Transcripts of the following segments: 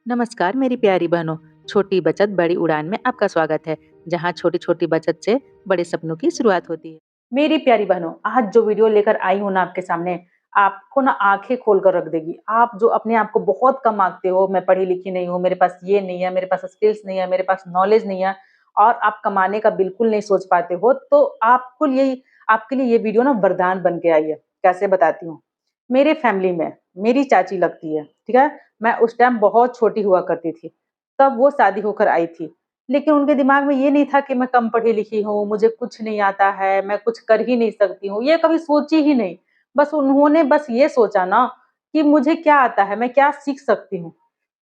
नमस्कार मेरी प्यारी बहनों। छोटी बचत बड़ी उड़ान में आपका स्वागत है, जहां छोटी छोटी बचत से बड़े सपनों की शुरुआत होती है। मेरी प्यारी बहनों, आज जो वीडियो लेकर आई हूँ ना आपके सामने, आपको ना आंखें खोल कर रख देगी। आप जो अपने आप को बहुत कम आंकते हो, मैं पढ़ी लिखी नहीं हूँ, मेरे पास ये नहीं है, मेरे पास स्किल्स नहीं है, मेरे पास नॉलेज नहीं है, और आप कमाने का बिल्कुल नहीं सोच पाते हो, तो आपके लिए ये वीडियो ना वरदान बन के आई है। कैसे बताती हूँ। मेरे फैमिली में मेरी चाची लगती है, ठीक है। मैं उस टाइम बहुत छोटी हुआ करती थी, तब वो शादी होकर आई थी। लेकिन उनके दिमाग में ये नहीं था कि मैं कम पढ़ी-लिखी हूँ, मुझे कुछ नहीं आता है, मैं कुछ कर ही नहीं सकती हूँ, ये कभी सोची ही नहीं। बस उन्होंने बस ये सोचा ना कि मुझे क्या आता है, मैं क्या सीख सकती हूँ।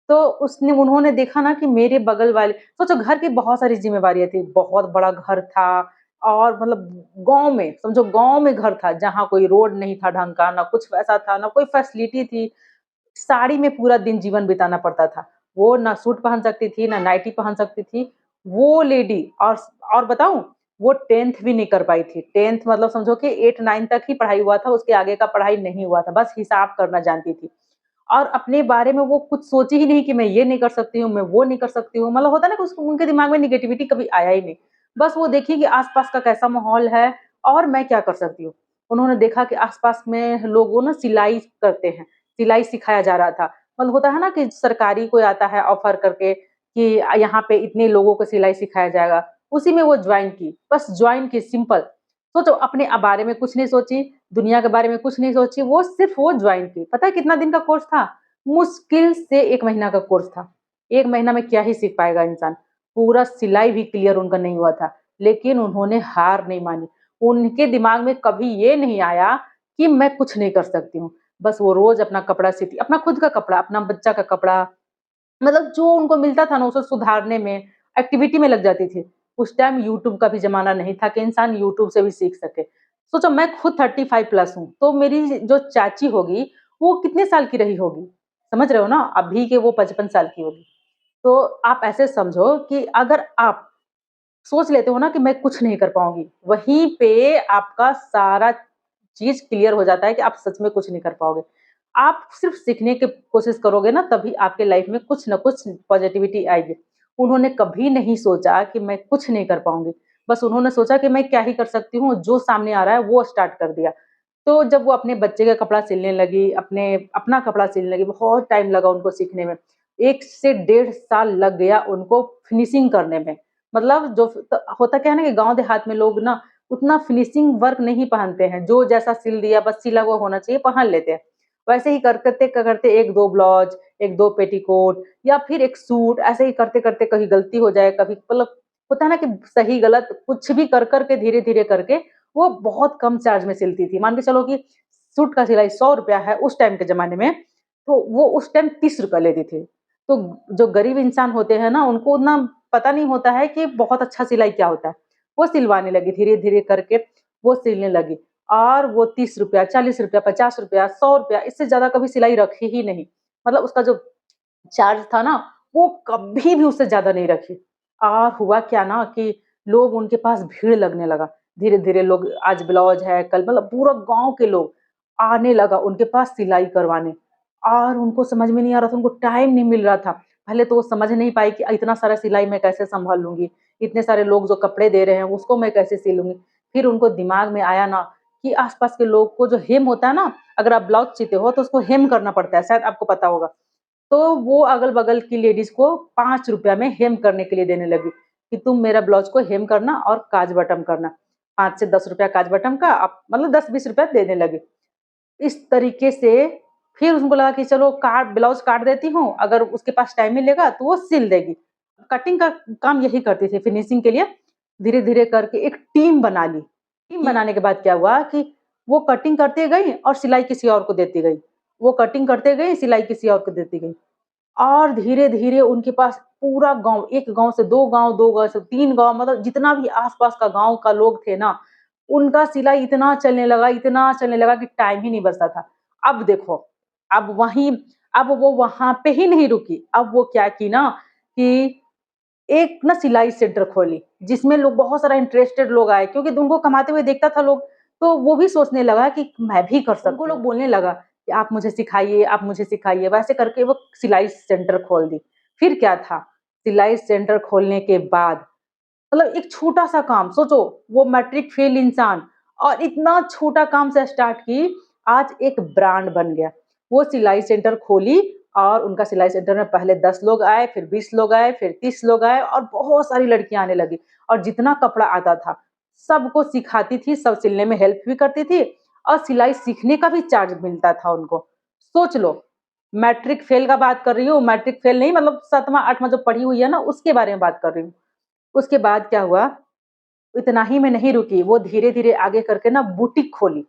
तो उसने उन्होंने देखा ना कि मेरे बगल वाले, सोचो घर की बहुत सारी ज़िम्मेवारियाँ थी, बहुत बड़ा घर था, और मतलब गाँव में, समझो गाँव में घर था, जहाँ कोई रोड नहीं था ढंग का, ना कुछ वैसा था, ना कोई फैसिलिटी थी। साड़ी में पूरा दिन जीवन बिताना पड़ता था। वो ना सूट पहन सकती थी, ना नाइटी पहन सकती थी। वो लेडी, और बताऊँ, वो 10th भी नहीं कर पाई थी। 10th मतलब समझो कि 8-9 तक ही पढ़ाई हुआ था, उसके आगे का पढ़ाई नहीं हुआ था, बस हिसाब करना जानती थी। और अपने बारे में वो कुछ सोची ही नहीं कि मैं ये नहीं कर सकती हूँ, मैं वो नहीं कर सकती हूँ। मतलब होता है ना कि उसको, उनके दिमाग में नेगेटिविटी कभी आया ही नहीं। बस वो देखी कि आस-पास का कैसा माहौल है और मैं क्या कर सकती हूँ। उन्होंने देखा कि आस-पास में लोगों ना सिलाई करते हैं, सिलाई सिखाया जा रहा था। मतलब होता है ना कि सरकारी कोई आता है ऑफर करके कि यहाँ पे इतने लोगों को सिलाई सिखाया जाएगा, उसी में वो जॉइन की। बस जॉइन की, सिंपल। सोचो, अपने बारे में कुछ नहीं सोची, दुनिया के बारे में कुछ नहीं सोची, वो सिर्फ वो जॉइन की। पता है कितना दिन का कोर्स था? मुश्किल से 1 महीना का कोर्स था। 1 महीना में क्या ही सीख पाएगा इंसान? पूरा सिलाई भी क्लियर उनका नहीं हुआ था, लेकिन उन्होंने हार नहीं मानी। उनके दिमाग में कभी ये नहीं आया कि मैं कुछ नहीं कर सकती हूँ। बस वो रोज़ अपना कपड़ा सीती, अपना खुद का कपड़ा, अपना बच्चा का कपड़ा, मतलब जो उनको मिलता था ना उसे सुधारने में, एक्टिविटी में लग जाती थी। उस टाइम यूट्यूब का भी ज़माना नहीं था कि इंसान यूट्यूब से भी सीख सके। सोचो, मैं खुद 35 प्लस हूँ, तो मेरी जो चाची होगी, वो कितने साल की रही होगी? समझ रहे हो ना? अभी के वो 55 साल की होगी। तो आप ऐसे समझो कि अगर आप सोच लेते हो ना कि मैं कुछ नहीं कर पाऊँगी, वहीं पे आपका सारा चीज़ क्लियर हो जाता है कि आप सच में कुछ नहीं कर पाओगे। आप सिर्फ़ सीखने की कोशिश करोगे ना, तभी आपके लाइफ़ में कुछ न कुछ पॉज़िटिविटी आएगी। उन्होंने कभी नहीं सोचा कि मैं कुछ नहीं कर पाऊँगी, बस उन्होंने सोचा कि मैं क्या ही कर सकती हूँ, जो सामने आ रहा है वो स्टार्ट कर दिया। तो जब वो अपने बच्चे का कपड़ा सिलने लगी, अपना कपड़ा सिलने लगी, बहुत टाइम लगा उनको सीखने में। 1 से डेढ़ साल लग गया उनको फिनिशिंग करने में। मतलब जो होता क्या है ना कि गाँव देहात में लोग ना उतना फिनिशिंग वर्क नहीं पहनते हैं, जो जैसा सिल दिया बस सिला हुआ होना चाहिए, पहन लेते हैं। वैसे ही करते 1-2 ब्लाउज, 1-2 पेटीकोट या फिर 1 सूट, ऐसे ही करते-करते कहीं गलती हो जाए, कभी मतलब होता है ना कि सही गलत कुछ भी कर के धीरे-धीरे करके वो बहुत कम चार्ज में सिलती थी। मान के चलो कि सूट का सिलाई ₹100 है उस टाइम के ज़माने में, तो वो उस टाइम ₹30 लेती थी। तो जो गरीब इंसान होते हैं ना, उनको ना पता नहीं होता है कि बहुत अच्छा सिलाई क्या होता है। वो सिलवाने लगी, धीरे-धीरे करके वो सिलने लगी, और वो ₹30, ₹40, ₹50, ₹100, इससे ज़्यादा कभी सिलाई रखी ही नहीं। मतलब उसका जो चार्ज था ना, वो कभी भी उससे ज़्यादा नहीं रखी। और हुआ क्या ना कि लोग उनके पास भीड़ लगने लगा। धीरे-धीरे लोग, आज ब्लाउज़ है, कल मतलब पूरा गाँव के लोग आने लगा उनके पास सिलाई करवाने, और उनको समझ में नहीं आ रहा था, उनको टाइम नहीं मिल रहा था। पहले तो वो समझ नहीं पाई कि इतना सारा सिलाई मैं कैसे सँभाल लूँगी? इतने सारे लोग जो कपड़े दे रहे हैं, उसको मैं कैसे सिलूँगी? फिर उनको दिमाग में आया ना कि आस-पास के लोग को जो हेम होता है ना, अगर आप ब्लाउज़ सीते हो तो उसको हेम करना पड़ता है, शायद आपको पता होगा। तो वो अगल-बगल की लेडीज़ को ₹5 में हेम करने के लिए देने लगी, कि तुम मेरा ब्लाउज़ को हेम करना और काज बटन करना। 5 से ₹10 काज बटन का, आप मतलब ₹10-20 देने लगे। इस तरीके से फिर उनको लगा कि चलो काट ब्लाउज़ काट देती हूँ, अगर उसके पास टाइम मिलेगा तो वो सिल देगी। कटिंग का काम यही करती थी फिनिशिंग के लिए। धीरे-धीरे करके एक टीम बना ली। टीम बनाने के बाद क्या हुआ कि वो कटिंग करती गई और सिलाई किसी और को देती गई। वो कटिंग करते गई, सिलाई किसी और को देती गई। और धीरे-धीरे उनके पास पूरा गाँव, 1 गाँव से 2 गाँव, 2 गाँव से 3 गाँव, मतलब जितना भी आस-पास का गाँव का लोग थे ना, उनका सिलाई इतना चलने लगा कि टाइम ही नहीं बचता था। अब देखो, अब वहीं अब वो वहाँ पे ही नहीं रुकी, अब वो क्या की ना कि एक ना सिलाई सेंटर खोली, जिसमें लोग, बहुत सारा इंटरेस्टेड लोग आए, क्योंकि उनको कमाते हुए देखता था लोग, तो वो भी सोचने लगा कि मैं भी कर सकती हूँ। उनको लोग बोलने लगा कि आप मुझे सिखाइए, आप मुझे सिखाइए। वैसे करके वो सिलाई सेंटर खोल दी। फिर क्या था, सिलाई सेंटर खोलने के बाद मतलब एक छोटा-सा काम सोचो, वो मैट्रिक फेल इंसान और इतना छोटा काम से स्टार्ट की, आज एक ब्रांड बन गया। वो सिलाई सेंटर खोली और उनका सिलाई सेंटर में पहले 10 लोग आए, फिर 20 लोग आए, फिर 30 लोग आए और बहुत सारी लड़कियाँ आने लगी और जितना कपड़ा आता था, सबको सिखाती थी, सब सिलने में हेल्प भी करती थी और सिलाई सीखने का भी चार्ज मिलता था उनको। सोच लो, मैट्रिक फेल का बात कर रही हूँ, मैट्रिक फेल नहीं मतलब 7वाँ 8वाँ जो पढ़ी हुई है ना, उसके बारे में बात कर रही हूँ। उसके बाद क्या हुआ, इतना ही में नहीं रुकी, वो धीरे-धीरे आगे करके ना बुटीक खोली।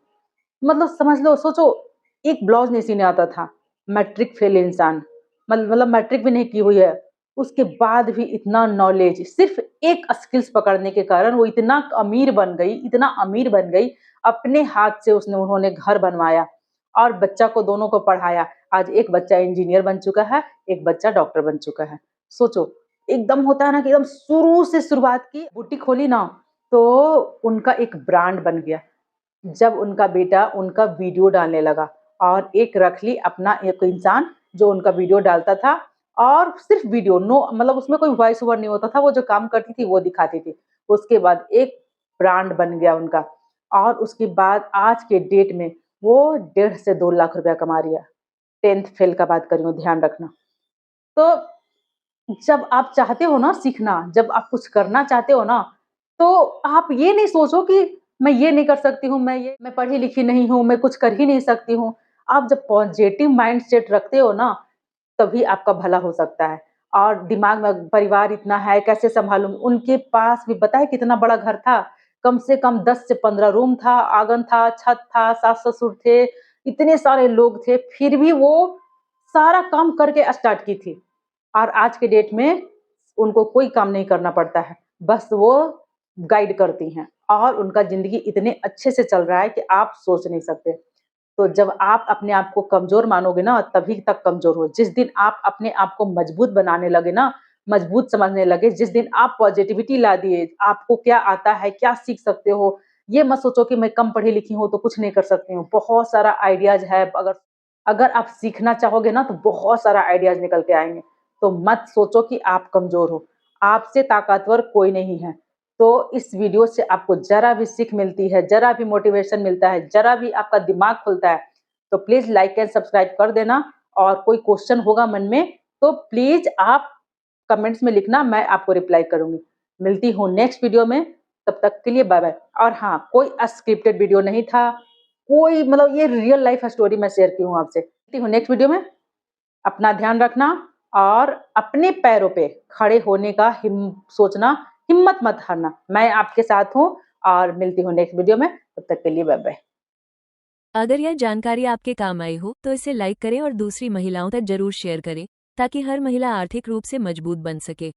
मतलब समझ लो, सोचो एक ब्लाउज़ नहीं सीने आता था, मैट्रिक फेल इंसान, मतलब मैट्रिक भी नहीं की हुई है। उसके बाद भी इतना नॉलेज, सिर्फ़ एक स्किल्स पकड़ने के कारण वो इतना अमीर बन गई, इतना अमीर बन गई, अपने हाथ से उन्होंने घर बनवाया और बच्चा को दोनों को पढ़ाया। आज एक बच्चा इंजीनियर बन चुका है, एक बच्चा डॉक्टर बन चुका है। सोचो, एकदम होता है ना कि एकदम शुरू से शुरुआत की, बुटीक खोली ना, तो उनका एक ब्रांड बन गया। जब उनका बेटा उनका वीडियो डालने लगा और एक रख ली अपना एक इंसान जो उनका वीडियो डालता था और सिर्फ वीडियो, नो मतलब उसमें कोई वॉइस ओवर नहीं होता था, वो जो काम करती थी वो दिखाती थी। उसके बाद एक ब्रांड बन गया उनका और उसके बाद आज के डेट में वो 1.5 से 2 लाख रुपया कमा रही है। 10th फेल का बात कर रही हूँ, ध्यान रखना। तो जब आप चाहते हो ना सीखना, जब आप कुछ करना चाहते हो ना, तो आप ये नहीं सोचो कि मैं ये नहीं कर सकती हूँ, मैं पढ़ी-लिखी नहीं हूँ, मैं कुछ कर ही नहीं सकती हूँ। आप जब पॉज़िटिव माइंडसेट रखते हो ना, तभी आपका भला हो सकता है। और दिमाग में परिवार इतना है, कैसे सँभालूँ? उनके पास भी पता है कितना बड़ा घर था? कम से कम 10 से 15 रूम था, आँगन था, छत था, सास-ससुर थे, इतने सारे लोग थे, फिर भी वो सारा काम करके स्टार्ट की थी। और आज के डेट में उनको कोई काम नहीं करना पड़ता है, बस वो गाइड करती हैं और उनका ज़िंदगी इतने अच्छे से चल रहा है कि आप सोच नहीं सकते। तो जब आप अपने आप को कमज़ोर मानोगे ना, तभी तक कमज़ोर हो। जिस दिन आप अपने आप को मजबूत बनाने लगे ना, मजबूत समझने लगे, जिस दिन आप पॉज़िटिविटी ला दिए, आपको क्या आता है, क्या सीख सकते हो, ये मत सोचो कि मैं कम पढ़ी-लिखी हूँ, तो कुछ नहीं कर सकती हूँ। बहुत सारा आइडियाज़ है, अगर अगर आप सीखना चाहोगे ना, तो बहुत सारा आइडियाज़ निकल के आएँगे। तो मत सोचो कि आप कमज़ोर हो, आपसे ताकतवर कोई नहीं है। तो इस वीडियो से आपको ज़रा भी सीख मिलती है, ज़रा भी मोटिवेशन मिलता है, ज़रा भी आपका दिमाग खुलता है, तो प्लीज़ लाइक एंड सब्सक्राइब कर देना और कोई क्वेश्चन होगा मन में, तो प्लीज़ आप कमेंट्स में लिखना, मैं आपको रिप्लाई करूँगी। मिलती हूँ नेक्स्ट वीडियो में, तब तक के लिए बाय-बाय। और हाँ, कोई स्क्रिप्टेड वीडियो नहीं था, कोई मतलब ये रियल लाइफ़ स्टोरी मैं शेयर की हूँ आपसे। मिलती हूँ नेक्स्ट वीडियो में, अपना ध्यान रखना और अपने पैरों पे खड़े होने का सोचना, हिम्मत मत हारना। मैं आपके साथ हूँ और मिलती हूँ नेक्स्ट वीडियो में, तब तक के लिए बाय बाय। अगर यह जानकारी आपके काम आई हो तो इसे लाइक करें और दूसरी महिलाओं तक जरूर शेयर करें ताकि हर महिला आर्थिक रूप से मजबूत बन सके।